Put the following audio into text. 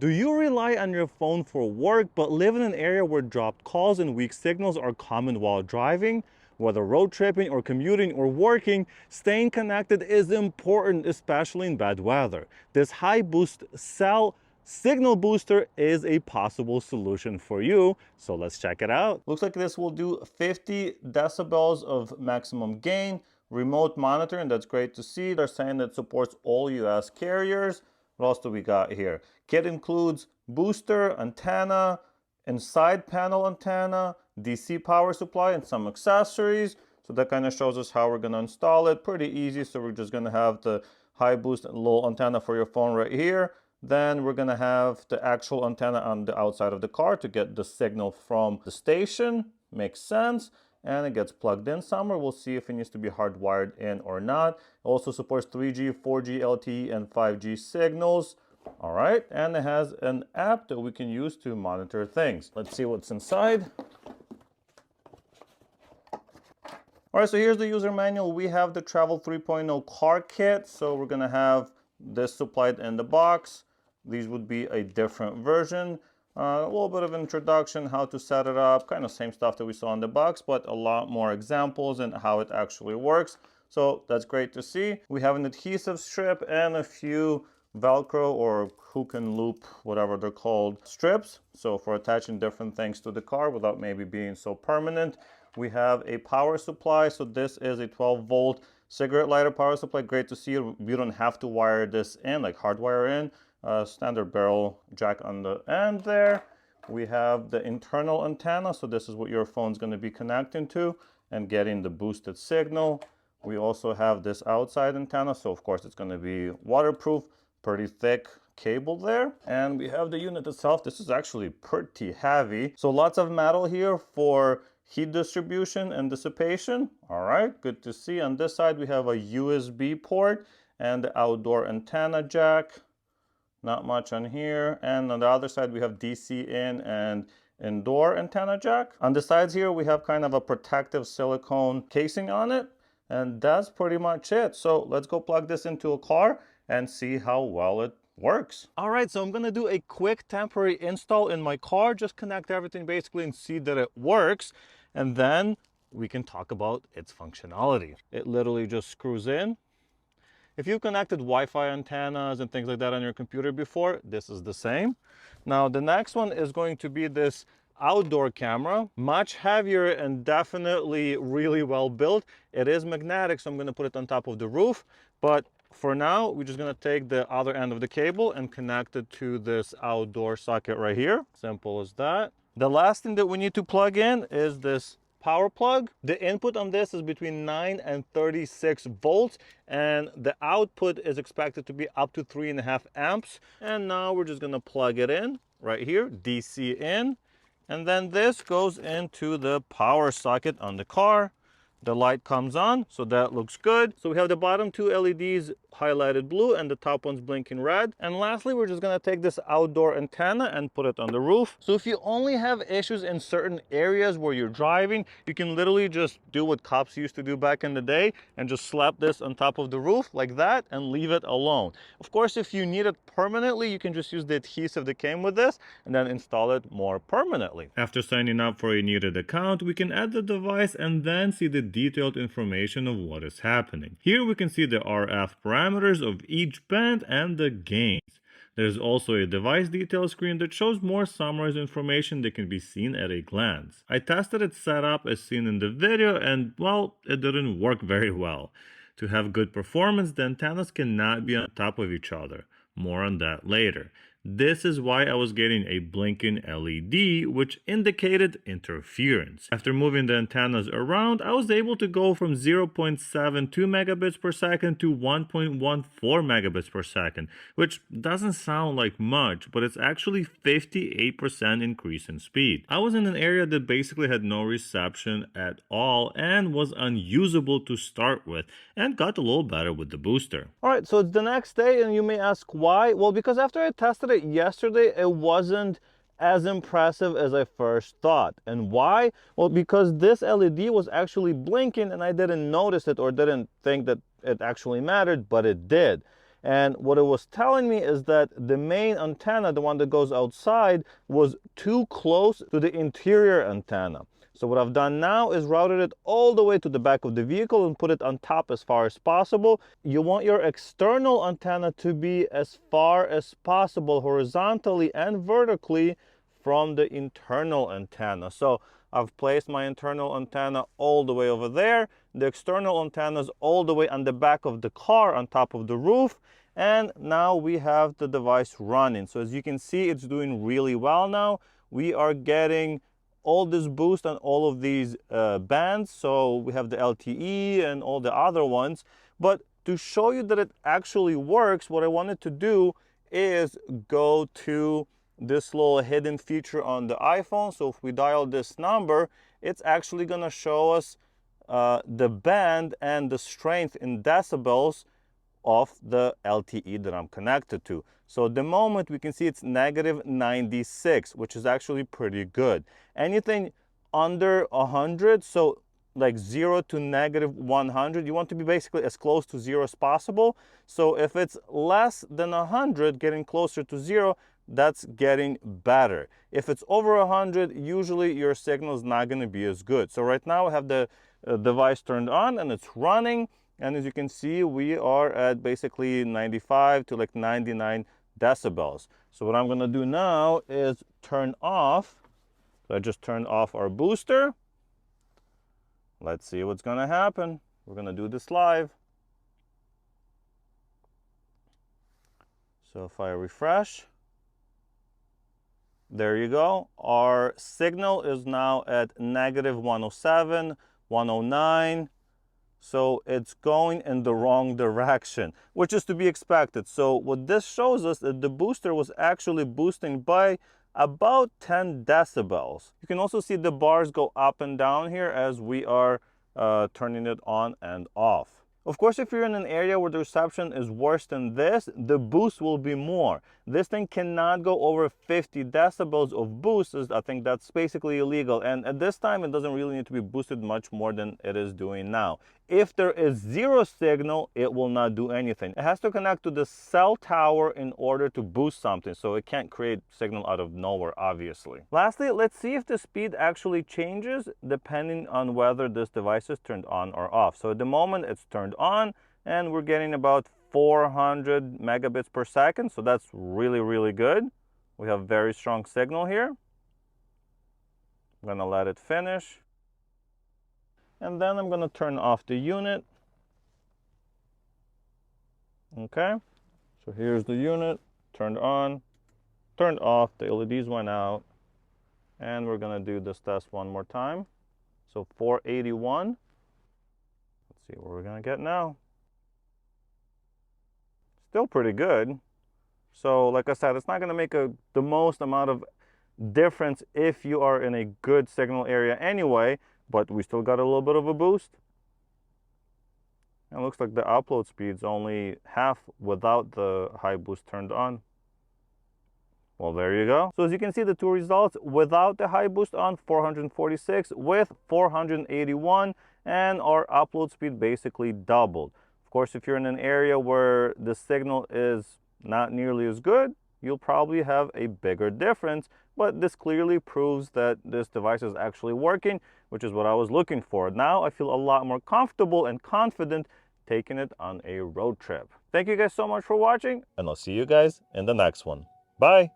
Do you rely on your phone for work but live in an area where dropped calls and weak signals are common while driving? Whether road tripping or commuting or working, staying connected is important, especially in bad weather. This HiBoost Cell Signal Booster is a possible solution for you, so let's check it out. Looks like this will do 50 decibels of maximum gain, remote monitoring, that's great to see. They're saying that it supports all US carriers. What else do we got here? Kit includes booster, antenna, inside panel antenna, DC power supply, and some accessories. So that kind of shows us how we're going to install it. Pretty easy. So we're just going to have the HiBoost little antenna for your phone right here. Then we're going to have the actual antenna on the outside of the car to get the signal from the station. Makes sense. And it gets plugged in somewhere. We'll see if it needs to be hardwired in or not. It also supports 3G, 4G LTE, and 5G signals. All right, and it has an app that we can use to monitor things. Let's see what's inside. All right, so here's the user manual. We have the Travel 3.0 car kit. So we're gonna have this supplied in the box. These would be a different version. A little bit of introduction, how to set it up, kind of same stuff that we saw in the box, but a lot more examples and how it actually works. So that's great to see. We have an adhesive strip and a few Velcro or hook and loop, whatever they're called, strips. So for attaching different things to the car without maybe being so permanent. We have a power supply. So this is a 12-volt cigarette lighter power supply. Great to see. We don't have to wire this in, like hardwire in. Standard barrel jack on the end there. We have the internal antenna. So this is what your phone's going to be connecting to and getting the boosted signal. We also have this outside antenna. So of course it's going to be waterproof. Pretty thick cable there. And we have the unit itself. This is actually pretty heavy. So lots of metal here for heat distribution and dissipation. All right, good to see. On this side, we have a USB port and the outdoor antenna jack. Not much on here. And on the other side, we have DC in and indoor antenna jack. On the sides here, we have kind of a protective silicone casing on it. And that's pretty much it. So let's go plug this into a car and see how well it works. All right, so I'm gonna do a quick temporary install in my car, just connect everything basically and see that it works. And then we can talk about its functionality. It literally just screws in. If you've connected Wi-Fi antennas and things like that on your computer before, this is the same. Now, the next one is going to be this outdoor camera, much heavier and definitely really well built. It is magnetic, so I'm gonna put it on top of the roof, but for now, we're just gonna take the other end of the cable and connect it to this outdoor socket right here. Simple as that. The last thing that we need to plug in is this power plug. The input on this is between 9 and 36 volts, and the output is expected to be up to 3.5 amps. And now we're just gonna plug it in right here, DC in, and then this goes into the power socket on the car. The light comes on, so that looks good. So we have the bottom two LEDs highlighted blue and the top one's blinking red. And lastly, we're just gonna take this outdoor antenna and put it on the roof. So if you only have issues in certain areas where you're driving, you can literally just do what cops used to do back in the day and just slap this on top of the roof like that and leave it alone. Of course, if you need it permanently, you can just use the adhesive that came with this and then install it more permanently. After signing up for a needed account, we can add the device and then see the detailed information of what is happening. Here we can see the RF parameters of each band and the gains. There's also a device detail screen that shows more summarized information that can be seen at a glance. I tested its setup as seen in the video and, well, it didn't work very well. To have good performance, the antennas cannot be on top of each other. More on that later. This is why I was getting a blinking LED, which indicated interference. After moving the antennas around, I was able to go from 0.72 megabits per second to 1.14 megabits per second, which doesn't sound like much, but it's actually 58% increase in speed. I was in an area that basically had no reception at all and was unusable to start with, and got a little better with the booster. All right, so it's the next day, and you may ask why? Well, because after I tested it yesterday, it wasn't as impressive as I first thought. And why? Well, because this LED was actually blinking and I didn't notice it or didn't think that it actually mattered, but it did. And what it was telling me is that the main antenna, the one that goes outside, was too close to the interior antenna. So what I've done now is routed it all the way to the back of the vehicle and put it on top as far as possible. You want your external antenna to be as far as possible horizontally and vertically from the internal antenna. So I've placed my internal antenna all the way over there. The external antenna is all the way on the back of the car on top of the roof. And now we have the device running. So as you can see, it's doing really well now. We are getting all this boost on all of these bands. So we have the LTE and all the other ones. But to show you that it actually works, what I wanted to do is go to this little hidden feature on the iPhone. So if we dial this number, it's actually going to show us the band and the strength in decibels of the LTE that I'm connected to. So at the moment we can see it's -96, which is actually pretty good. Anything under 100, so like 0 to -100, you want to be basically as close to 0 as possible. So if it's less than 100, getting closer to 0, that's getting better. If it's over 100, usually your signal is not going to be as good. So right now I have the device turned on and it's running. And as you can see, we are at basically 95 to like 99 decibels. So what I'm going to do now is turn off. So I just turned off our booster. Let's see what's going to happen. We're going to do this live. So if I refresh, there you go. Our signal is now at -107, 109. So it's going in the wrong direction, which is to be expected. So what this shows us that the booster was actually boosting by about 10 decibels. You can also see the bars go up and down here as we are turning it on and off. Of course, if you're in an area where the reception is worse than this, the boost will be more. This thing cannot go over 50 decibels of boost. I think that's basically illegal. And at this time, it doesn't really need to be boosted much more than it is doing now. If there is 0 signal, it will not do anything. It has to connect to the cell tower in order to boost something. So it can't create signal out of nowhere, obviously. Lastly, let's see if the speed actually changes depending on whether this device is turned on or off. So at the moment, it's turned on and we're getting about 400 megabits per second. So that's really, really good. We have very strong signal here. I'm going to let it finish. And then I'm going to turn off the unit. Okay, so here's the unit, turned on, turned off, the LEDs went out. And we're going to do this test one more time. So 481. Let's see what we're going to get now. Still pretty good. So like I said, it's not going to make the most amount of difference if you are in a good signal area anyway, but we still got a little bit of a boost. It looks like the upload speed's only half without the HiBoost turned on. Well, there you go. So as you can see, the two results: without the HiBoost on, 446, with 481, and our upload speed basically doubled. Of course, if you're in an area where the signal is not nearly as good, you'll probably have a bigger difference, but this clearly proves that this device is actually working, which is what I was looking for. Now I feel a lot more comfortable and confident taking it on a road trip. Thank you guys so much for watching, and I'll see you guys in the next one. Bye!